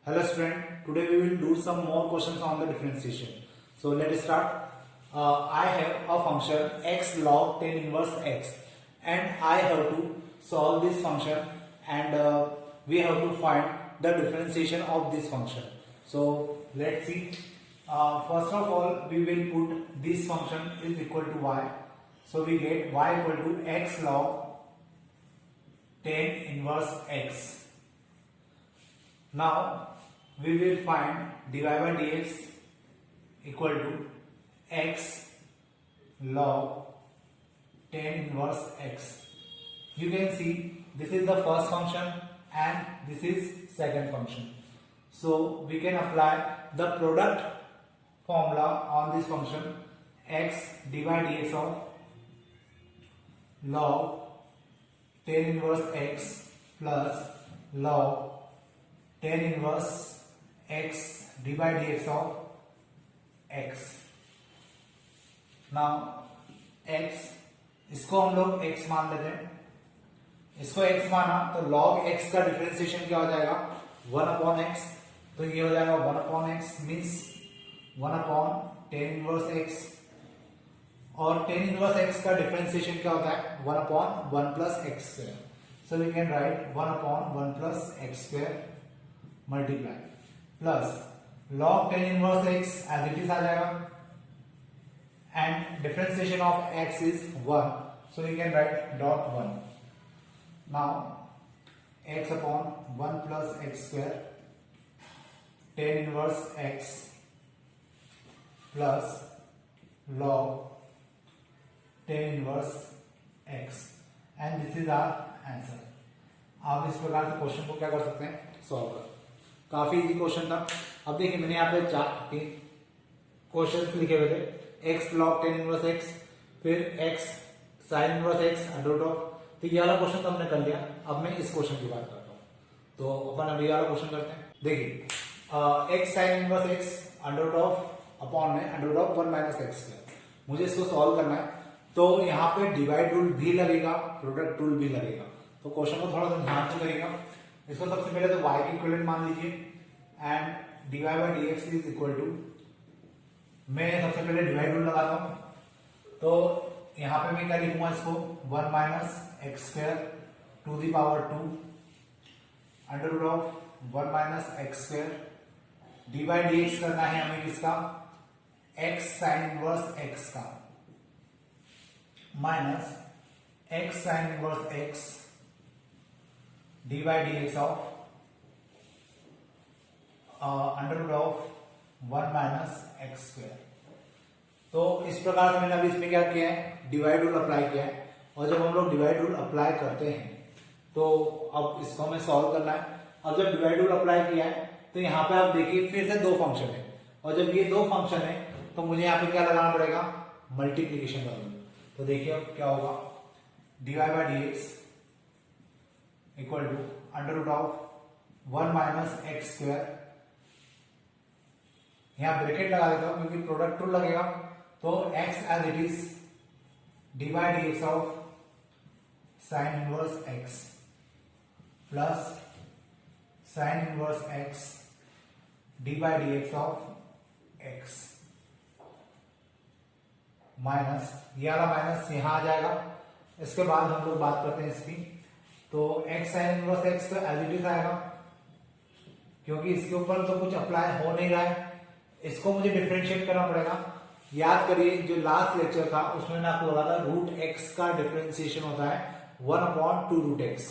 Hello student, today we will do some more questions on the differentiation. So let us start. I have a function x log tan inverse x and I have to solve this function and we have to find the differentiation of this function. So let's see. First of all, we will put this function is equal to y. So we get y equal to x log tan inverse x. Now we will find dy by dx equal to x log tan inverse x. You can see this is the first function and this is second function. So we can apply the product formula on this function x dy by dx of log tan inverse x plus log tan inverse x dy by dx of x. Now x इसको हम लोग x मान लेते हैं. इसको x माना तो log x का डिफरेंशिएशन क्या हो जाएगा 1 अपॉन x. तो ये हो जाएगा 1 upon x means 1 upon tan inverse x और tan इनवर्स x का डिफरेंशिएशन क्या होता है 1 upon 1 plus x square. So we can write 1 upon 1 plus x square multiply plus log tan inverse x as it is आ जाएगा and differentiation of x is 1, so we can write dot 1. Now x upon 1 plus x square tan inverse x plus log tan inverse x and this is our answer. आप इस प्रकार के question को क्या कर सकते हैं सॉल्व कर. काफी इजी क्वेश्चन था. अब देखिए मैंने यहाँ पे 4 क्वेश्चन लिखे हुए थे. x log tan inverse x फिर x sin inverse x under root of. तो ये वाला क्वेश्चन तो हमने कर लिया. अब मैं इस क्वेश्चन की बात करता हूँ. तो अपन अभी वाला क्वेश्चन करते हैं. देखिए x sin inverse x under root of upon में under root of 1 minus x square. मुझे इसको सॉल्व करना है. तो यहाँ पे डिवाइड रूल भी लगेगा, प्रोडक्ट रूल भी लगेगा. तो क्वेश्चन को थोड़ा सा ध्यान से करेगा. इसको सबसे पहले तो y की इक्विवेलेंट मान लीजिए and dy by dx is equal to, मैं सबसे पहले डिवाइड रूल लगाता हूं. तो यहां पे मैं क्या लिखूंगा इसको 1 minus x square to the power 2 under root of 1 minus x square. D by d x करना है हमें किसका x साइन इनवर्स x का minus x sine inverse x d by d x of under root of 1 minus x square. तो इस प्रकार से मैंने अभी इसमें क्या किया है डिवाइड रूल अप्लाई किया है. और जब हम लोग डिवाइड रूल अप्लाई करते हैं तो अब इसको हमें सॉल्व करना है. अब जब डिवाइड रूल अप्लाई किया है तो यहाँ पे आप देखिए फिर से 2 फंक्शन है और जब ये 2 फंक्शन है तो मुझे यहाँ पे क्या लगाना पड़ेगा मल्टीप्लीकेशन का रूल. तो देखिए अब क्या होगा d y by d x equal to under root of 1 minus x square. यहां ब्रैकेट लगा देता हूं क्योंकि प्रोडक्ट रूल लगेगा. तो x as it is d by d x of sine inverse x plus sine inverse x d by d x of x minus ये वाला minus यहां आ जाएगा. इसके बाद हम लोग बात करते हैं इसकी. तो x साइन इनवर्स x तो एज इट इज आएगा क्योंकि इसके ऊपर तो कुछ अप्लाई हो नहीं रहा है. इसको मुझे डिफरेंशिएट करना पड़ेगा. याद करिए जो लास्ट लेक्चर था उसमें मैंने आपको बोला था रूट x का डिफरेंशिएशन होता है 1 अपॉन 2 रूट x.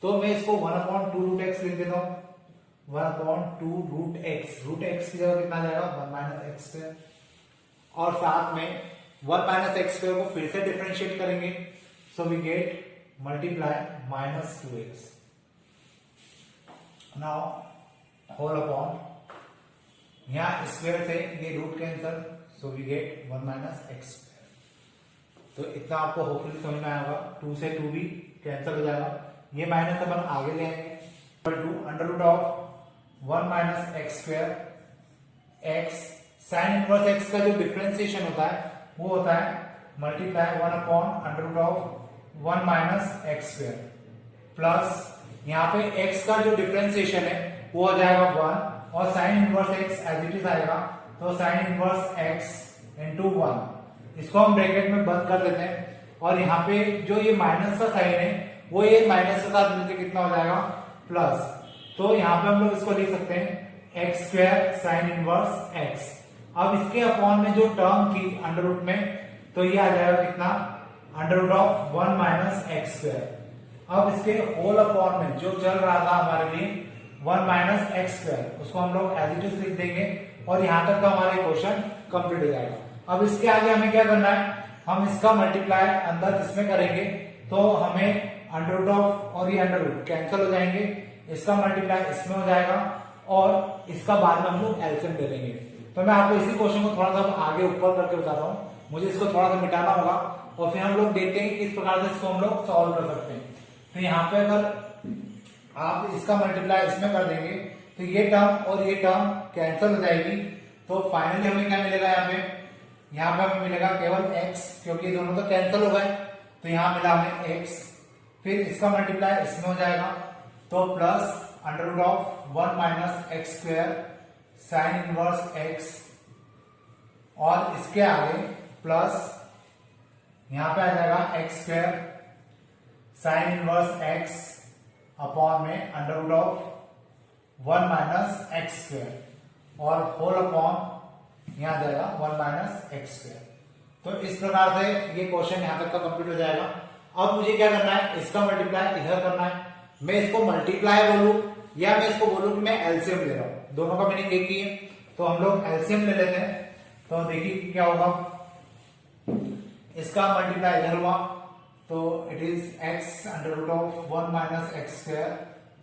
तो मैं इसको 1 अपॉन 2 रूट x लिख देता हूं. 1 upon 2 root x. Root x की जगह कितना जाएगा 1 माइनस एक्स स्क्वायर और साथ में 1 माइनस एक्स स्क्वायर को फिर से डिफरेंशिएट करेंगे. So we get multiply minus 2x. Now whole upon यहां स्क्वायर से ये root cancel. So we get 1 minus x square. तो इतना आपको होपफुली समझ में आएगा. 2 से 2 भी कैंसल हो जाएगा. ये माइनस अपन आगे ले आएंगे. Under root of 1 minus x square x sine inverse x का जो डिफरेंशिएशन होता है वो होता है multiply 1 upon under root of 1 minus x square plus यहाँ पे x का जो डिफरेंशिएशन है वो हो जाएगा 1 और sine inverse x as it is आएगा, तो साइन इनवर्स एक्स इंटू 1, इसको हम ब्रैकेट में बंद कर देते हैं और यहाँ पे जो ये माइनस का साइन है वो ये माइनस के साथ मिलकर कितना हो जाएगा प्लस, तो यहाँ पे हम लोग इसको लिख सकते हैं x square sine inverse x. अब इसके अपॉन में जो टर्म थी अंडर रूट में, तो ये आ जाएगा कितना under root of 1 minus x square. अब इसके होल अपॉन में जो चल रहा था हमारे लिए 1 माइनस एक्स स्क्वायर, उसको हम लोग एज इट इज लिख देंगे और यहां तक का हमारा क्वेश्चन कंप्लीट हो जाएगा। अब इसके आगे हमें क्या करना है, हम इसका मल्टीप्लाई अंदर इसमें करेंगे तो हमें अंडर रूट ऑफ और ये अंडर रूट कैंसिल हो जाएंगे, इसका मल्टीप्लाई इसमें हो जाएगा और इसका बाद में हम लोग एलसीएम ले लेंगे। तो मैं आपको इसी क्वेश्चन को थोड़ा सा आगे ऊपर करके बता रहा हूँ, मुझे इसको थोड़ा सा मिटाना होगा और फिर हम लोग देखते हैं कि किस प्रकार से इसको हम लोग सॉल्व कर सकते हैं। तो यहाँ पे अगर आप इसका मल्टीप्लाई इसमें कर देंगे तो ये टर्म और ये टर्म कैंसिल हो जाएगी, तो फाइनली हमें क्या मिलेगा, यहाँ पे हमें मिलेगा केवल x, क्योंकि दोनों तो कैंसिल हो गए, तो यहाँ मिला हमें x, फिर इसका मल्टीप्लाई इसमें हो जाएगा तो plus under root of 1 minus x square sine inverse x और इसके आगे प्लस यहां पे आ जाएगा x square sine inverse x upon में under root of 1 minus x square और होल अपॉन यहां आ जाएगा 1 माइनस एक्स स्क्वायर। तो इस प्रकार से ये क्वेश्चन यहां तक का कंप्लीट हो जाएगा। अब मुझे क्या करना है, इसका मल्टीप्लाई इधर करना है। मैं इसको मल्टीप्लाई बोलूं या मैं इसको बोलूं कि मैं एलसीएम ले रहा हूं, दोनों का मीनिंग एक ही है। तो हम लोग एलसीएम ले लेते हैं, तो देखिए क्या होगा, इसका मल्टीप्लाई इधर हुआ तो it is x under root of 1 minus x square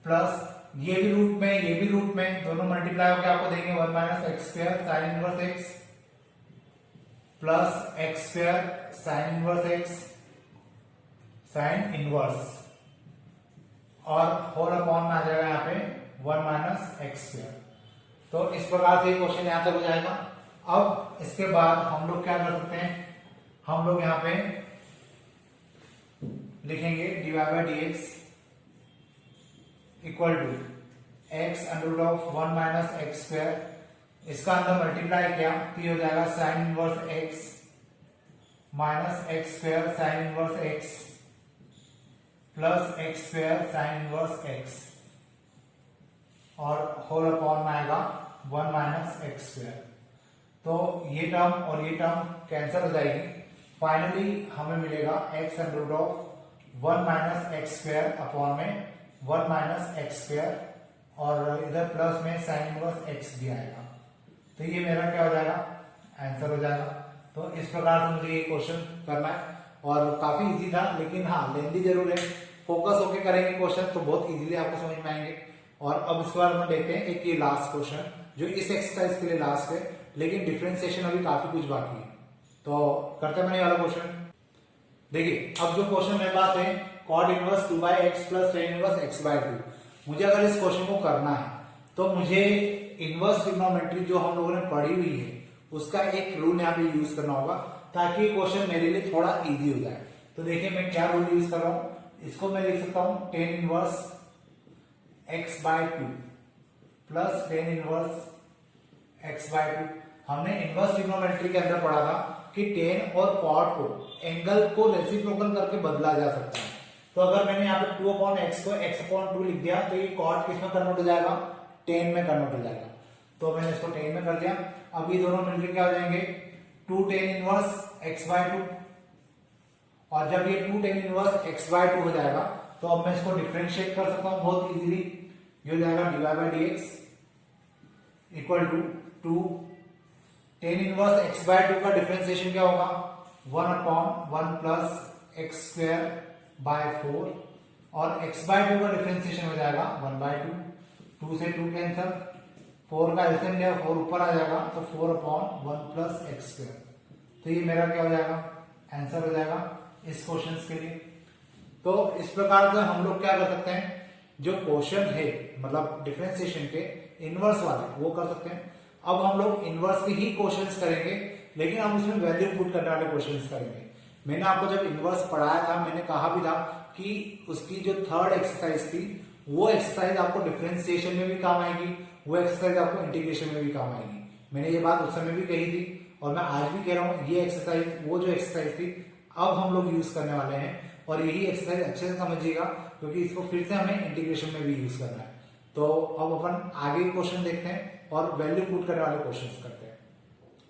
plus ये भी रूट में ये भी रूट में, दोनों मल्टीप्लाई होकर आपको देंगे 1 minus x square sine inverse x plus x square sine inverse x sine inverse और होल अपॉन में आ जाएगा यहाँ पे 1 माइनस एक्स स्क्वायर। तो इस प्रकार से क्वेश्चन यहां तक हो जाएगा। अब इसके बाद हम लोग क्या कर सकते हैं, हम लोग यहाँ पे लिखेंगे dy by d x equal to x under root of 1 minus x square, इसका अंदर मल्टीप्लाई किया तो ये हो जाएगा sine inverse x minus x square sine inverse x plus x square sine inverse x और होल अपॉन में आएगा 1 माइनस एक्स स्क्वायर। तो ये टर्म और ये टर्म कैंसिल हो जाएगी, फाइनली हमें मिलेगा x under root of 1 minus x square upon में 1 माइनस एक्स स्क्वायर और इधर प्लस में साइन इनवर्स एक्स भी आएगा। तो ये मेरा क्या हो जाएगा, आंसर हो जाएगा। तो इस प्रकार से मुझे ये क्वेश्चन करना है और काफी इजी था, लेकिन हाँ लेंथी जरूर है। फोकस होके करेंगे क्वेश्चन तो बहुत इजीली आपको समझ में आएंगे। और अब इसके बाद में देखते हैं एक ये लास्ट क्वेश्चन जो इस एक्सरसाइज के लिए लास्ट है, लेकिन डिफरेंशिएशन अभी काफी कुछ बाकी है, तो करते मैंने वाला क्वेश्चन। देखिए अब जो क्वेश्चन मेरे पास है cot inverse 2 by x plus tan inverse x by 2। मुझे अगर इस क्वेश्चन को करना है तो मुझे इनवर्स ट्रिग्नोमेट्री जो हम लोगों ने पढ़ी हुई है उसका एक रूल यहाँ पे यूज करना होगा ताकि क्वेश्चन मेरे लिए थोड़ा इजी हो जाए। तो देखिए मैं क्या रूल यूज कर रहा हूँ, इसको मैं लिख सकता हूँ tan inverse x by 2 plus tan inverse x by 2। हमने इनवर्स ट्रिग्नोमेट्री के अंदर पढ़ा था कि टेन और कॉट को एंगल को रेसिप्रोकल करके बदला जा सकता है। तो अगर मैंने यहाँ पे 2 अपॉन एक्स को x अपॉन 2 लिख दिया तो ये कॉट किस में कन्वर्ट हो जाएगा, टेन में कन्वर्ट हो जाएगा। तो मैंने इसको टेन में कर दिया। अब ये दोनों मिलकर क्या हो जाएंगे 2 टेन इनवर्स एक्स बाय 2, और जब ये 2 टेन इनवर्स एक्स बाय 2 हो जाएगा तो अब मैं इसको डिफरेंशिएट कर सकता हूं बहुत इजीली। ये हो जाएगा dy by d x equal to 2 tan inverse x by 2 का डिफरेंशिएशन क्या होगा 1 upon 1 plus x square by 4, और x बाय 2 का डिफरेंशिएशन हो जाएगा 1 बाय 2, 2 से 2 कैंसिल, 4 का एलसीएम लिया 4 ऊपर आ जाएगा तो 4 अपॉन 1 प्लस एक्स स्क्वायर। तो ये मेरा क्या हो जाएगा, आंसर हो जाएगा इस क्वेश्चन के लिए। तो इस प्रकार से हम लोग क्या कर सकते हैं, जो क्वेश्चन है मतलब डिफरेंशिएशन के इनवर्स वाले वो कर सकते हैं। अब हम लोग इनवर्स के ही क्वेश्चंस करेंगे, लेकिन हम उसमें वैल्यू पुट करने वाले क्वेश्चंस करेंगे। मैंने आपको जब इनवर्स पढ़ाया था मैंने कहा भी था कि उसकी जो थर्ड एक्सरसाइज थी वो एक्सरसाइज आपको डिफरेंशिएशन में भी काम आएगी, वो एक्सरसाइज आपको इंटीग्रेशन में भी काम आएगी। मैंने ये बात उस समय भी कही थी और मैं आज भी कह रहा हूँ, ये एक्सरसाइज वो जो एक्सरसाइज थी अब हम लोग यूज करने वाले हैं, और यही एक्सरसाइज अच्छे से समझिएगा क्योंकि इसको फिर से हमें इंटीग्रेशन में भी यूज करना है। तो अब अपन आगे क्वेश्चन देखते हैं और वैल्यू पुट करने वाले क्वेश्चन करते हैं।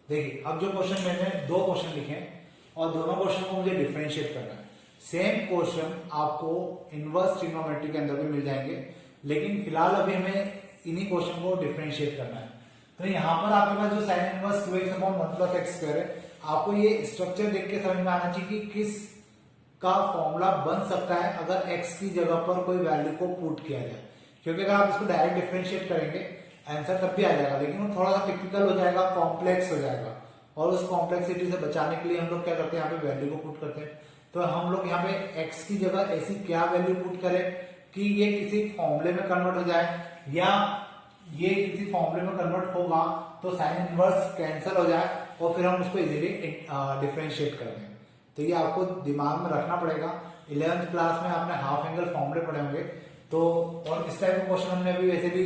देखिए अब जो क्वेश्चन मैंने 2 क्वेश्चन लिखे हैं और दोनों क्वेश्चन को मुझे डिफरेंशिएट करना है। सेम क्वेश्चन आपको इनवर्स ट्रिग्नोमेट्री के अंदर भी मिल जाएंगे, लेकिन फिलहाल अभी हमें इन्हीं क्वेश्चन को डिफरेंशिएट करना है। तो यहाँ पर आपके पास जो साइन इनवर्स 2x/1 + x² है, आपको ये स्ट्रक्चर देख के समझ में आना चाहिए कि किस का फॉर्मूला बन सकता है अगर x की जगह पर कोई वैल्यू को पुट किया जाए। क्योंकि अगर आप इसको डायरेक्ट डिफरेंशिएट करेंगे आंसर तब भी आ जाएगा, लेकिन वो थोड़ा सा टिपिकल हो जाएगा, कॉम्प्लेक्स हो जाएगा, और उस कॉम्प्लेक्सिटी से बचाने के लिए हम लोग क्या करते हैं, यहाँ पे वैल्यू को पुट करते हैं। तो हम लोग यहाँ पे x की जगह ऐसी क्या वैल्यू पुट करें कि ये किसी फॉर्मूले में कन्वर्ट हो जाए, या ये किसी फॉर्मूले में कन्वर्ट होगा तो साइन इनवर्स कैंसिल हो जाए और फिर हम उसको इजीली डिफरेंशिएट कर दें। तो ये आपको दिमाग में रखना पड़ेगा। 11th क्लास में आपने हाफ एंगल फॉर्मूले पढ़े होंगे, तो और इस टाइप का क्वेश्चन हमने अभी वैसे भी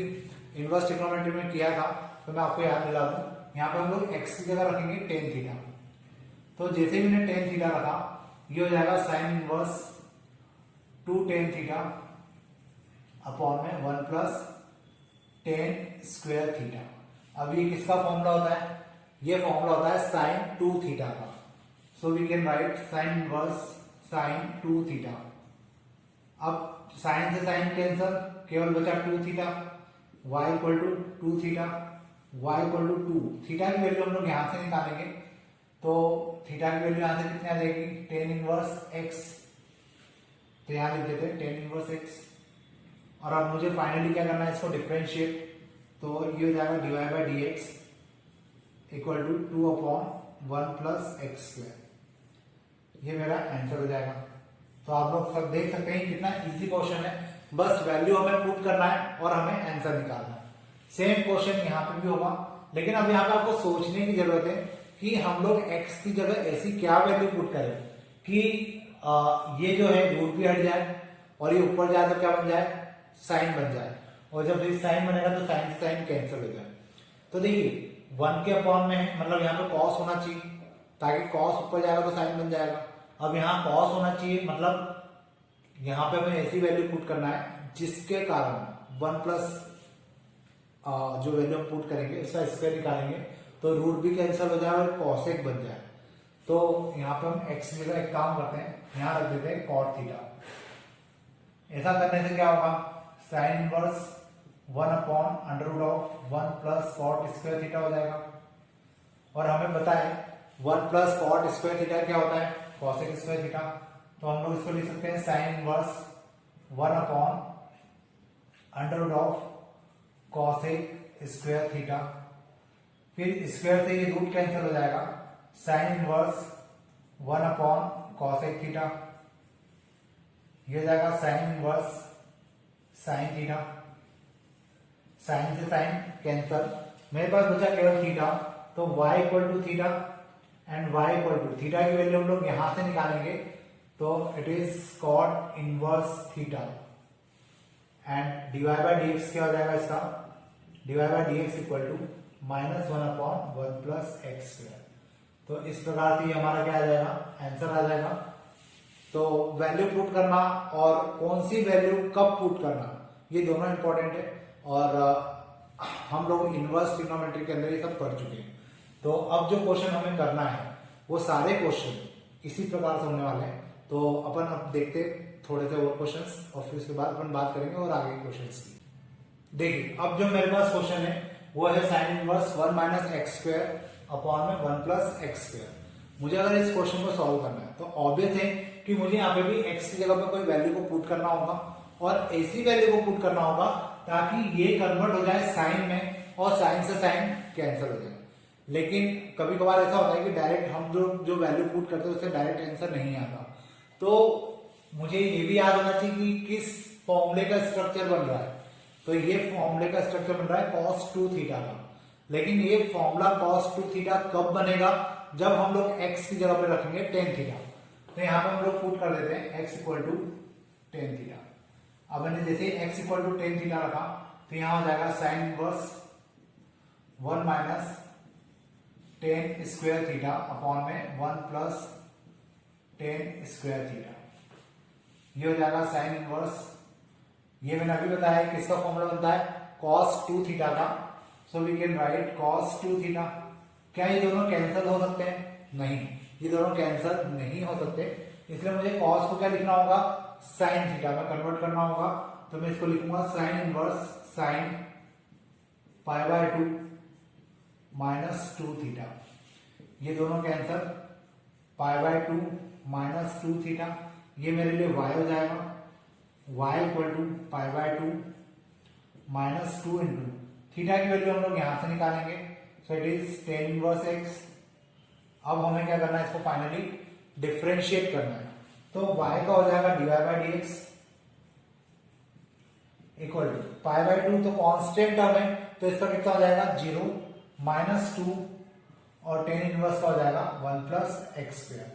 इनवर्स ट्रिग्नोमेट्री में किया था, तो मैं आपको याद दिला दूं। यहाँ पर हम लोग x की जगह रखेंगे tan थीटा। तो जैसे भी मैंने tan थीटा रखा, ये हो जाएगा sine inverse 2 tan theta upon में 1 + tan² थीटा। अब ये किसका फॉर्मूला होता है, ये फॉर्मूला होता है साइन 2 थीटा का। So we can write sine inverse sine 2 theta. अब साइन से साइन कैंसल, केवल बचा 2 theta, y = 2 theta, y = 2। Theta की वैल्यू हम लोग यहां से निकालेंगे, तो थीटा की वैल्यू यहां से कितनी आ जाएगी, tan इनवर्स x। तो यहां लिख देते हैं tan इनवर्स x। और अब मुझे फाइनली क्या करना है, इसको डिफरेंशिएट। तो ये हो जाएगा dy/dx = 2/1 + x²। ये मेरा आंसर हो जाएगा। तो आप लोग सब देख सकते हैं कितना इजी क्वेश्चन है, बस वैल्यू हमें पुट करना है और हमें आंसर निकालना है। सेम क्वेश्चन यहाँ पे भी होगा, लेकिन अब यहाँ पे आपको सोचने की जरूरत है कि हम लोग x की जगह ऐसी क्या वैल्यू पुट करें कि ये जो है रूट भी हट जाए और ये ऊपर जाए तो क्या बन जाए, साइन बन जाए, और जब ये साइन बनेगा तो साइन से साइन कैंसिल हो जाए। तो देखिए 1 के अपॉन में है, मतलब यहाँ पे कॉस होना चाहिए, ताकि कॉस ऊपर जाएगा तो साइन बन जाएगा। अब यहाँ कॉस होना चाहिए, मतलब यहाँ पे हमें ऐसी वैल्यू पुट करना है जिसके कारण 1 प्लस जो वैल्यू हम पुट करेंगे उसका स्क्वायर निकालेंगे तो रूट भी कैंसिल हो जाए और कॉसेक बन जाए। तो यहाँ पे हम x की जगह एक काम करते हैं, यहाँ रख देते हैं cot थीटा। ऐसा करने से क्या होगा, साइन इनवर्स 1/√1 + cot² थीटा हो जाएगा। और हमें पता है 1 + cot² थीटा क्या होता है, cosec² थीटा। तो हम लोग इसको लिख सकते हैं साइन इनवर्स 1/√cosec² थीटा। फिर स्क्वायर से ये रूट कैंसिल हो जाएगा, साइन इनवर्स 1/cosec थीटा। ये हो जाएगा sine inverse sine theta. Sine से साइन कैंसिल, मेरे पास बचा केवल थीटा, तो y = theta and y = theta की वैल्यू हम लोग यहां से निकालेंगे, तो it is cot inverse theta and dy/dx क्या हो जाएगा इसका, dy/dx = -1/1 + x²। तो इस प्रकार से हमारा क्या आ जाएगा, आंसर आ जाएगा। तो वैल्यू पुट करना और कौन सी वैल्यू कब पुट करना, ये दोनों इंपॉर्टेंट है, और हम लोग इनवर्स ट्रिग्नोमेट्री के अंदर ये सब पढ़ चुके हैं। तो अब जो क्वेश्चन हमें करना है वो सारे क्वेश्चन इसी प्रकार से होने वाले हैं। तो अपन अब देखते थोड़े से और क्वेश्चंस और फिर उसके बाद अपन बात करेंगे और आगे क्वेश्चंस की। देखिए अब जो मेरे पास क्वेश्चन है वो है साइन इनवर्स 1 - x² अपॉन में 1 + x²। मुझे अगर इस क्वेश्चन को सॉल्व करना है तो ऑब्वियस है कि मुझे यहाँ पे भी x की जगह पे कोई वैल्यू को पुट करना होगा और ऐसी वैल्यू को पुट करना होगा ताकि ये कन्वर्ट हो जाए साइन में और साइन से साइन कैंसिल हो जाए। लेकिन कभी कभार ऐसा होता है कि डायरेक्ट हम जो वैल्यू पुट करते हैं उससे डायरेक्ट आंसर नहीं आता। तो मुझे ये भी याद होना चाहिए कि किस फॉर्मूले का स्ट्रक्चर बन रहा है। तो ये फॉर्मूले का स्ट्रक्चर बन रहा है cos 2 थीटा का, लेकिन ये फॉर्मूला cos 2 थीटा कब बनेगा, जब हम लोग x की जगह पे रखेंगे tan थीटा। तो यहाँ पे हम लोग पुट कर देते हैं x = tan थीटा। अब मैंने जैसे x equal to tan theta रखा तो यहाँ हो जाएगा sine inverse 1 minus tan square theta upon में 1 प्लस टेन स्क्वायर थीटा। ये हो जाएगा साइन इनवर्स, ये मैंने अभी बताया किसका फॉर्मूला बनता है, cos 2 थीटा का। So we can write cos 2 theta. क्या ये दोनों कैंसिल हो सकते हैं? नहीं, ये दोनों कैंसिल नहीं हो सकते, इसलिए मुझे cos को क्या लिखना होगा, साइन थीटा में कन्वर्ट करना होगा। तो मैं इसको लिखूंगा sine inverse sine pi by 2 minus 2 theta. ये दोनों cancel, pi by 2 minus 2 theta, ये मेरे लिए y हो जाएगा, y equal to pi by 2 minus 2 into theta की वैल्यू हम लोग यहां से निकालेंगे, so it is tan inverse x। अब हमें क्या करना है, इसको फाइनली डिफरेंशिएट करना है। तो y का हो जाएगा dy by dx equal to pi by 2, तो कांस्टेंट टर्म है तो इसका कितना हो जाएगा 0 माइनस 2 और टेन इनवर्स का हो जाएगा 1 प्लस एक्स स्क्वायर।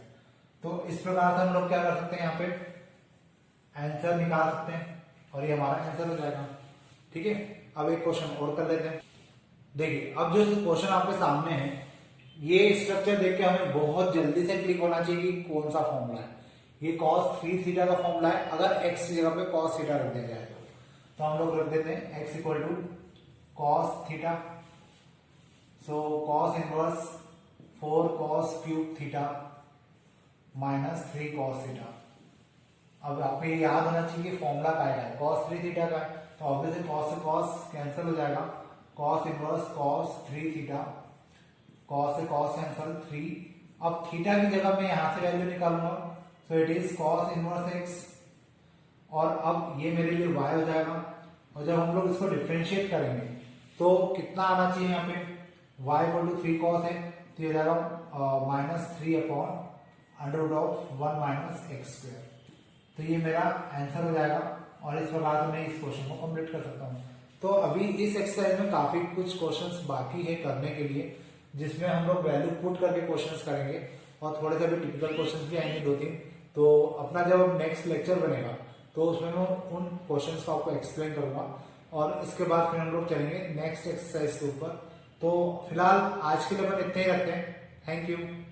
तो इस प्रकार से हम लोग क्या कर सकते हैं, यहाँ पे आंसर निकाल सकते हैं और ये हमारा आंसर हो जाएगा। ठीक है, अब एक क्वेश्चन और कर लेते हैं। देखिए अब जो क्वेश्चन आपके सामने है, ये स्ट्रक्चर देख के हमें बहुत जल्दी से क्लिक होना चाहिए कि कौन सा फॉर्मूला है। ये cos 3 थीटा का फॉर्मूला है, अगर x की जगह पे cos थीटा रख दिया जाए तो हम लोग रख देते हैं x equal to cos theta. So cos inverse 4 cos cube theta minus 3 cos theta. अब आपको ये याद होना चाहिए कि फॉर्मूला का है cos 3 थीटा का है, तो ऑब्वियसली cos से cos कैंसिल हो जाएगा, cos inverse cos 3 theta, cos से cos कैंसिल 3। अब थीटा की जगह मैं यहां से वैल्यू निकालूंगा, सो it is cos inverse x, और अब ये मेरे लिए y हो जाएगा। और जब हम लोग इसको डिफरेंशिएट करेंगे तो कितना आना चाहिए, यहाँ पे y इक्वल टू 3 cos है तो ये जाएगा minus 3 upon under root of 1 minus x square. तो ये मेरा आंसर हो जाएगा और इस प्रकार से मैं इस क्वेश्चन को कंप्लीट कर सकता हूँ। तो अभी इस एक्सरसाइज में काफी कुछ क्वेश्चंस बाकी है करने के लिए, जिसमें हम लोग वैल्यू पुट करके क्वेश्चंस करेंगे और थोड़े से भी टिपिकल क्वेश्चंस भी आएंगे 2-3। तो अपना जब नेक्स्ट लेक्चर बनेगा तो उसमें मैं उन क्वेश्चंस को आपको एक्सप्लेन करूंगा और इसके बाद फिर हम लोग चलेंगे नेक्स्ट एक्सरसाइज के ऊपर। तो फिलहाल आज के लिए अपन इतने ही रखते हैं। Thank you.